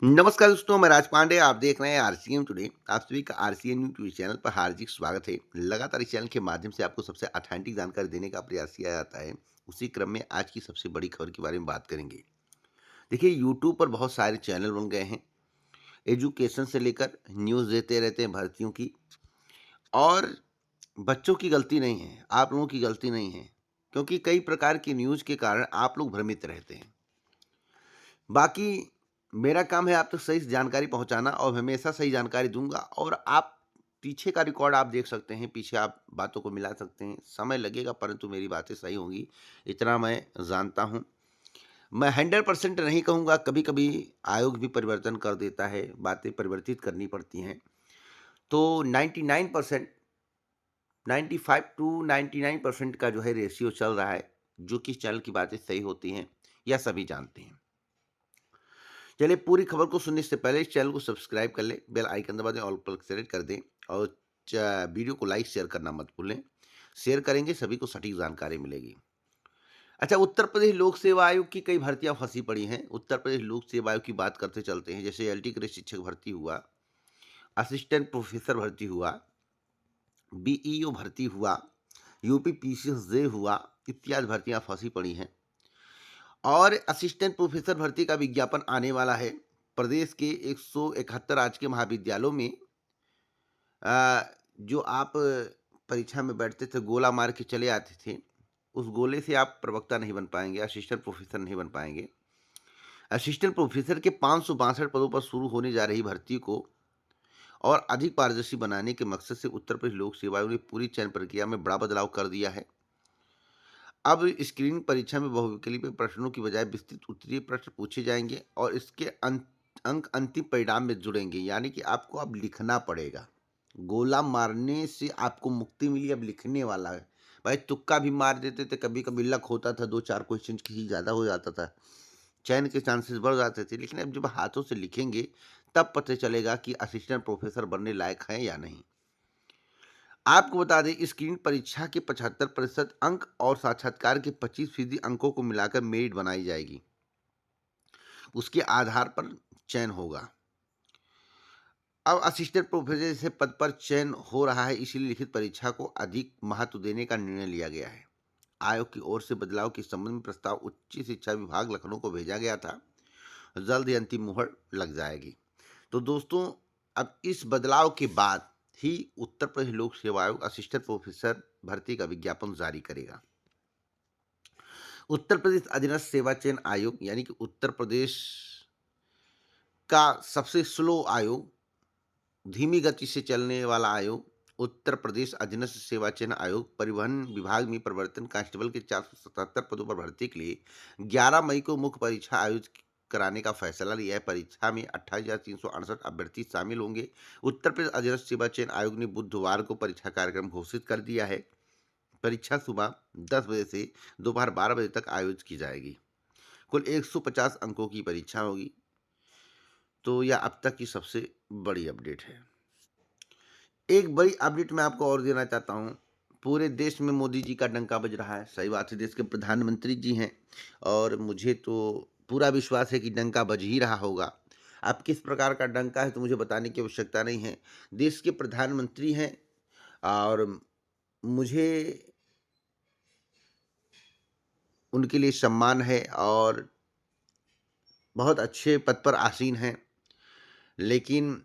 नमस्कार दोस्तों, मैं राज पांडे। आप देख रहे हैं आरसीएम टुडे। आप सभी का आरसीएम न्यूज चैनल पर हार्दिक स्वागत है। लगातार इस चैनल के माध्यम से आपको सबसे ऑथेंटिक जानकारी देने का प्रयास किया जाता है। उसी क्रम में आज की सबसे बड़ी खबर के बारे में बात करेंगे। देखिए, यूट्यूब पर बहुत सारे चैनल बन गए हैं। एजुकेशन से लेकर न्यूज़ देते रहते हैं भर्तियों की। और बच्चों की गलती नहीं है, आप लोगों की गलती नहीं है, क्योंकि कई प्रकार की न्यूज़ के कारण आप लोग भ्रमित रहते हैं। बाकी मेरा काम है आप तक सही जानकारी पहुँचाना और मैं हमेशा सही जानकारी दूँगा। और आप पीछे का रिकॉर्ड आप देख सकते हैं, पीछे आप बातों को मिला सकते हैं। समय लगेगा परंतु मेरी बातें सही होंगी, इतना मैं जानता हूँ। मैं 100% नहीं कहूँगा, कभी-कभी आयोग भी परिवर्तन कर देता है, बातें परिवर्तित करनी पड़ती हैं। तो 99% 95 टू 99% का जो है रेशियो चल रहा है, जो कि चैनल की बातें सही होती हैं, यह सभी जानते हैं। चलिए, पूरी खबर को सुनने से पहले इस चैनल को सब्सक्राइब कर लें, बेल आइकन दबा दें, ऑल पर सेलेक्ट कर दें और वीडियो को लाइक शेयर करना मत भूलें। शेयर करेंगे सभी को सटीक जानकारी मिलेगी। अच्छा, उत्तर प्रदेश लोक सेवा आयोग की कई भर्तियां फंसी पड़ी हैं। उत्तर प्रदेश लोक सेवा आयोग की बात करते चलते हैं। जैसे एलटी ग्रेड शिक्षक भर्ती हुआ, असिस्टेंट प्रोफेसर भर्ती हुआ, बीईओ भर्ती हुआ, यूपी पीसीएस हुआ, इत्यादि भर्तियां फंसी पड़ी हैं। और असिस्टेंट प्रोफेसर भर्ती का विज्ञापन आने वाला है। प्रदेश के 171 राजकीय महाविद्यालयों में जो आप परीक्षा में बैठते थे, गोला मार के चले आते थे, उस गोले से आप प्रवक्ता नहीं बन पाएंगे, असिस्टेंट प्रोफेसर नहीं बन पाएंगे। असिस्टेंट प्रोफेसर के 562 पदों पर शुरू होने जा रही भर्ती को और अधिक पारदर्शी बनाने के मकसद से उत्तर प्रदेश लोक सेवा आयोग ने पूरी चयन प्रक्रिया में बड़ा बदलाव कर दिया है। अब स्क्रीनिंग परीक्षा में बहुविकल्पीय प्रश्नों की बजाय विस्तृत उत्तरीय प्रश्न पूछे जाएंगे और इसके अंक अंतिम परिणाम में जुड़ेंगे, यानी कि आपको अब लिखना पड़ेगा। गोला मारने से आपको मुक्ति मिली, अब लिखने वाला है। भाई, तुक्का भी मार देते थे, कभी कभी लक होता था, 2-4 क्वेश्चन की ज़्यादा हो जाता था, चयन के चांसेस बढ़ जाते थे। लेकिन अब जब हाथों से लिखेंगे तब पता चलेगा कि असिस्टेंट प्रोफेसर बनने लायक हैं या नहीं। आपको बता दें, स्क्रीनिंग परीक्षा के 75% अंक और साक्षात्कार के 25% अंकों को मिलाकर मेरिट बनाई जाएगी। उसके आधार पर चयन होगा। अब असिस्टेंट प्रोफेसर जैसे पद पर चयन हो रहा है, इसीलिए लिखित परीक्षा को अधिक महत्व देने का निर्णय लिया गया है। आयोग की ओर से बदलाव के संबंध में प्रस्ताव उच्च शिक्षा विभाग लखनऊ को भेजा गया था। जल्द ही अंतिम मुहर लग जाएगी। तो दोस्तों, अब इस बदलाव के बाद ही उत्तर प्रदेश लोक सेवा आयोग असिस्टेंट प्रोफेसर भर्ती का विज्ञापन जारी करेगा। उत्तर प्रदेश अधीनस्थ सेवा चयन आयोग, यानी कि उत्तर प्रदेश का सबसे स्लो आयोग, धीमी गति से चलने वाला आयोग, उत्तर प्रदेश अधीनस्थ सेवा चयन आयोग परिवहन विभाग में प्रवर्तन कांस्टेबल के 477 पदों पर भर्ती के लिए 11 मई को मुख्य परीक्षा आयोजित कराने का फैसला लिया है। परीक्षा में 28,368 अभ्यर्थी शामिल होंगे। उत्तर प्रदेश अधीनस्थ सेवा चयन आयोग ने बुधवार को परीक्षा कार्यक्रम घोषित कर दिया है। परीक्षा सुबह 10 बजे से दोपहर 12 बजे तक आयोजित की जाएगी। कुल 150 अंकों की परीक्षा होगी। तो यह अब तक की सबसे बड़ी अपडेट है। एक बड़ी अपडेट मैं आपको और देना चाहता हूँ। पूरे देश में मोदी जी का डंका बज रहा है। सही बात है, देश के प्रधानमंत्री जी हैं और मुझे तो पूरा विश्वास है कि डंका बज ही रहा होगा। अब किस प्रकार का डंका है तो मुझे बताने की आवश्यकता नहीं है। देश के प्रधानमंत्री हैं और मुझे उनके लिए सम्मान है और बहुत अच्छे पद पर आसीन हैं। लेकिन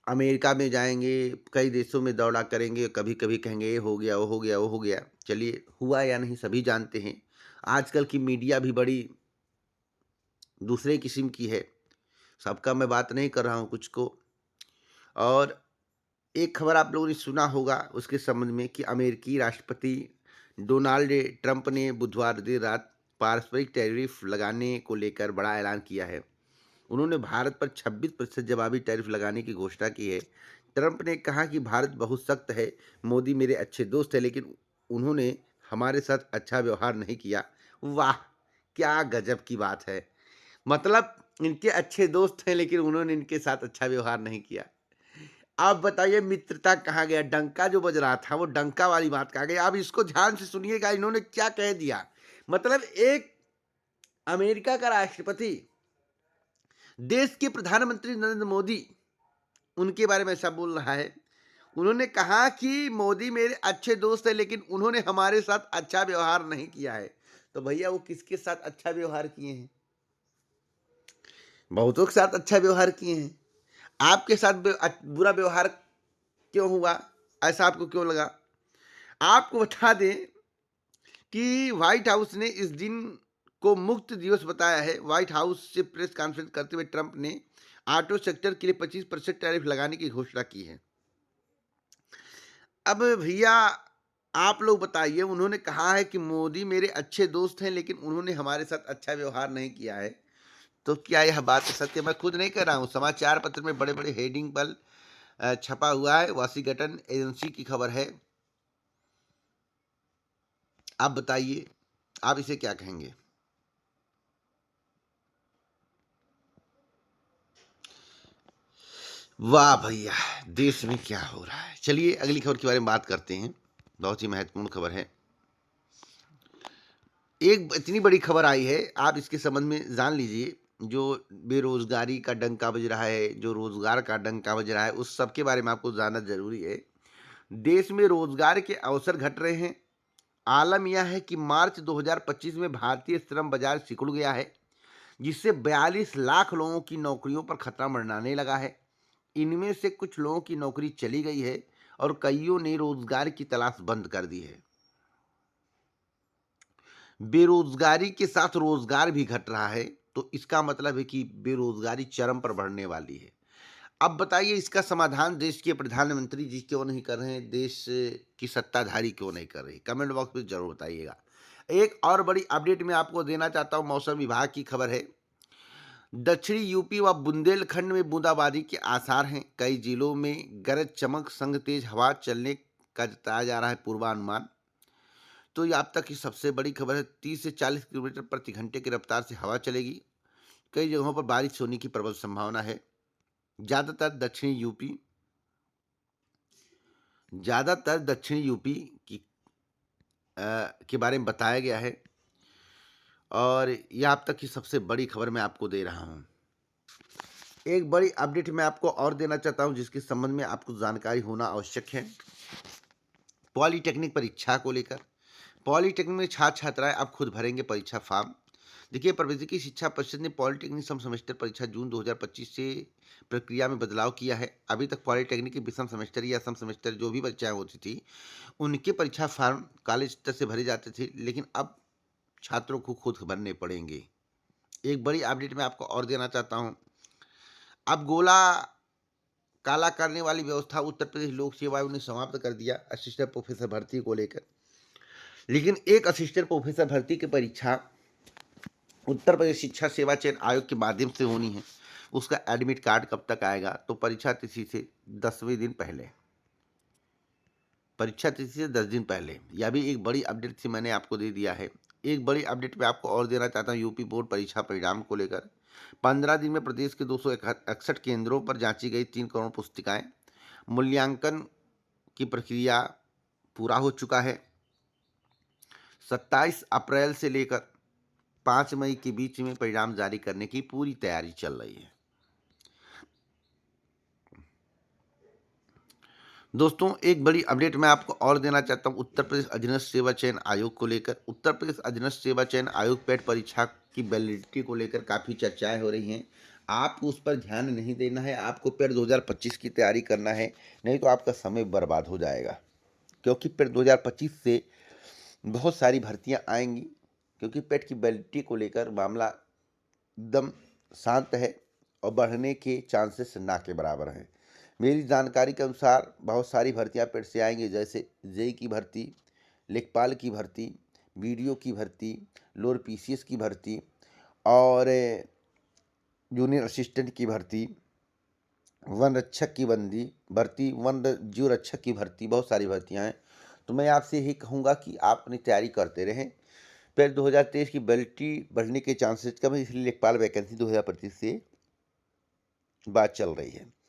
अमेरिका में जाएँगे, कई देशों में दौरा करेंगे, कभी-कभी कहेंगे ये हो गया, वो हो गया, वो हो गया। चलिए, हुआ या नहीं सभी जानते हैं। आजकल की मीडिया भी बड़ी दूसरे किस्म की है। सबका मैं बात नहीं कर रहा हूँ, कुछ को। और एक खबर आप लोगों ने सुना होगा उसके संबंध में कि अमेरिकी राष्ट्रपति डोनाल्ड ट्रंप ने बुधवार देर रात पारस्परिक टैरिफ लगाने को लेकर बड़ा ऐलान किया है। उन्होंने भारत पर 26% जवाबी टैरिफ लगाने की घोषणा की है। ट्रंप ने कहा कि भारत बहुत सख्त है, मोदी मेरे अच्छे दोस्त हैं, लेकिन उन्होंने हमारे साथ अच्छा व्यवहार नहीं किया। वाह! क्या गजब की बात है। मतलब इनके अच्छे दोस्त हैं, लेकिन उन्होंने इनके साथ अच्छा व्यवहार नहीं किया। आप बताइए, मित्रता कहाँ गया? डंका जो बज रहा था, वो डंका वाली बात कहाँ गई? आप इसको ध्यान से सुनिएगा, इन्होंने क्या कह दिया। मतलब एक अमेरिका का राष्ट्रपति देश के प्रधानमंत्री नरेंद्र मोदी उनके बारे में ऐसा बोल रहा है। उन्होंने कहा कि मोदी मेरे अच्छे दोस्त हैं, लेकिन उन्होंने हमारे साथ अच्छा व्यवहार नहीं किया है। तो भैया वो किसके साथ अच्छा व्यवहार किए हैं? बहुतों के साथ अच्छा व्यवहार किए हैं। आपके साथ बुरा व्यवहार क्यों हुआ? ऐसा आपको क्यों लगा? आपको बता दें कि व्हाइट हाउस ने इस दिन को मुक्त दिवस बताया है। व्हाइट हाउस से प्रेस कॉन्फ्रेंस करते हुए ट्रंप ने ऑटो सेक्टर के लिए 25% टैरिफ लगाने की घोषणा की है। अब भैया आप लोग बताइए, उन्होंने कहा है कि मोदी मेरे अच्छे दोस्त हैं, लेकिन उन्होंने हमारे साथ अच्छा व्यवहार नहीं किया है। तो क्या यह बात सत्य? मैं खुद नहीं कर रहा हूँ, समाचार पत्र में बड़े बड़े हेडिंग पर छपा हुआ है, वाशिंगटन एजेंसी की खबर है। आप बताइए, आप इसे क्या कहेंगे? वाह भैया, देश में क्या हो रहा है। चलिए अगली खबर के बारे में बात करते हैं। बहुत ही महत्वपूर्ण खबर है। एक इतनी बड़ी खबर आई है, आप इसके संबंध में जान लीजिए। जो बेरोजगारी का डंका बज रहा है, जो रोजगार का डंका बज रहा है, उस सब के बारे में आपको जानना जरूरी है। देश में रोजगार के अवसर घट रहे हैं। आलम यह है कि मार्च 2025 में भारतीय श्रम बाजार सिकुड़ गया है, जिससे 42 लाख लोगों की नौकरियों पर खतरा मंडराने लगा है। इनमें से कुछ लोगों की नौकरी चली गई है और कईयों ने रोजगार की तलाश बंद कर दी है। बेरोजगारी के साथ रोजगार भी घट रहा है, तो इसका मतलब है कि बेरोजगारी चरम पर बढ़ने वाली है। अब बताइए, इसका समाधान देश के प्रधानमंत्री जी क्यों नहीं कर रहे हैं? देश की सत्ताधारी क्यों नहीं कर रहे? कमेंट बॉक्स में जरूर बताइएगा। एक और बड़ी अपडेट मैं आपको देना चाहता हूं। मौसम विभाग की खबर है। दक्षिणी यूपी व बुंदेलखंड में बूंदाबांदी के आसार हैं। कई जिलों में गरज चमक संग तेज हवा चलने का जताया जा रहा है पूर्वानुमान। तो ये अब तक की सबसे बड़ी खबर है। 30 से 40 किलोमीटर प्रति घंटे की रफ्तार से हवा चलेगी। कई जगहों पर बारिश होने की प्रबल संभावना है। ज़्यादातर दक्षिणी यूपी की के बारे में बताया गया है। और यह अब तक की सबसे बड़ी खबर मैं आपको दे रहा हूँ। एक बड़ी अपडेट मैं आपको और देना चाहता हूँ, जिसके संबंध में आपको जानकारी होना आवश्यक है। पॉलीटेक्निक परीक्षा को लेकर, पॉलीटेक्निक में छात्र छात्राएं अब खुद भरेंगे परीक्षा फॉर्म। देखिए, प्रबंधकीय शिक्षा परिषद ने पॉलीटेक्निक सम सेमेस्टर परीक्षा जून 2025 से प्रक्रिया में बदलाव किया है। अभी तक पॉलीटेक्निक के विषम सेमेस्टर या सम सेमेस्टर जो भी परीक्षाएं होती थी, उनके परीक्षा फॉर्म कॉलेज स्तर से भरे जाते थे, लेकिन अब छात्रों को खुद भरने पड़ेंगे। एक बड़ी अपडेट मैं आपको और देना चाहता हूं। अब गोला काला करने वाली व्यवस्था उत्तर प्रदेश लोक सेवा आयोग ने समाप्त कर दिया असिस्टेंट प्रोफेसर भर्ती को लेकर। लेकिन एक असिस्टेंट प्रोफेसर भर्ती की परीक्षा उत्तर प्रदेश शिक्षा सेवा चयन आयोग के माध्यम से होनी है। उसका एडमिट कार्ड कब तक आएगा? तो परीक्षा तिथि से 10वें दिन पहले, परीक्षा तिथि से 10 दिन पहले। यह भी एक बड़ी अपडेट थी, मैंने आपको दे दिया है। एक बड़ी अपडेट मैं आपको और देना चाहता हूँ यूपी बोर्ड परीक्षा परिणाम को लेकर। 15 दिन में प्रदेश के 261 केंद्रों पर जांची गई 3 करोड़ पुस्तिकाएं। मूल्यांकन की प्रक्रिया पूरा हो चुका है। 27 अप्रैल से लेकर 5 मई के बीच में परिणाम जारी करने की पूरी तैयारी चल रही है। दोस्तों, एक बड़ी अपडेट मैं आपको और देना चाहता हूं उत्तर प्रदेश अधीनस्थ सेवा चयन आयोग को लेकर। उत्तर प्रदेश अधीनस्थ सेवा चयन आयोग पेट परीक्षा की वैलिडिटी को लेकर काफ़ी चर्चाएं हो रही हैं। आपको उस पर ध्यान नहीं देना है। आपको पेट 2025 की तैयारी करना है, नहीं तो आपका समय बर्बाद हो जाएगा। क्योंकि पेट 2025 से बहुत सारी भर्तियां आएंगी। क्योंकि पेट की वैलिडिटी को लेकर मामला एकदम शांत है और बढ़ने के चांसेस ना के बराबर हैं। मेरी जानकारी के अनुसार बहुत सारी भर्तियां पेट से आएंगी, जैसे जेई की भर्ती, लेखपाल की भर्ती, बीडीओ की भर्ती, लोअर पीसीएस की भर्ती और जूनियर असिस्टेंट की भर्ती, वन रक्षक की भर्ती, वन जीव रक्षक की भर्ती, बहुत सारी भर्तियां हैं। तो मैं आपसे यही कहूँगा कि आप अपनी तैयारी करते रहें। फिर 2023 की वैलिडिटी बढ़ने के चांसेस कम है, इसलिए लेखपाल वैकेंसी 2025 से बात चल रही है।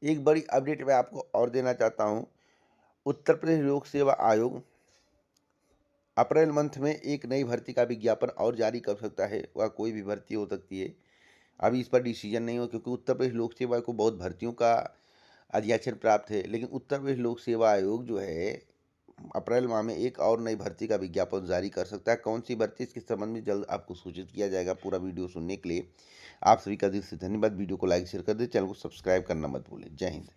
एक बड़ी अपडेट मैं आपको और देना चाहता हूं। उत्तर प्रदेश लोक सेवा आयोग अप्रैल मंथ में एक नई भर्ती का विज्ञापन और जारी कर सकता है। वह कोई भी भर्ती हो सकती है। अभी इस पर डिसीजन नहीं हुआ, क्योंकि उत्तर प्रदेश लोक सेवा को बहुत भर्तियों का अध्यक्षण प्राप्त है, लेकिन उत्तर प्रदेश लोक सेवा आयोग जो है अप्रैल माह में एक और नई भर्ती का विज्ञापन जारी कर सकता है। कौन सी भर्ती, इसके संबंध में जल्द आपको सूचित किया जाएगा। पूरा वीडियो सुनने के लिए आप सभी का दिल से धन्यवाद। वीडियो को लाइक शेयर कर दें, चैनल को सब्सक्राइब करना मत भूलें। जय हिंद।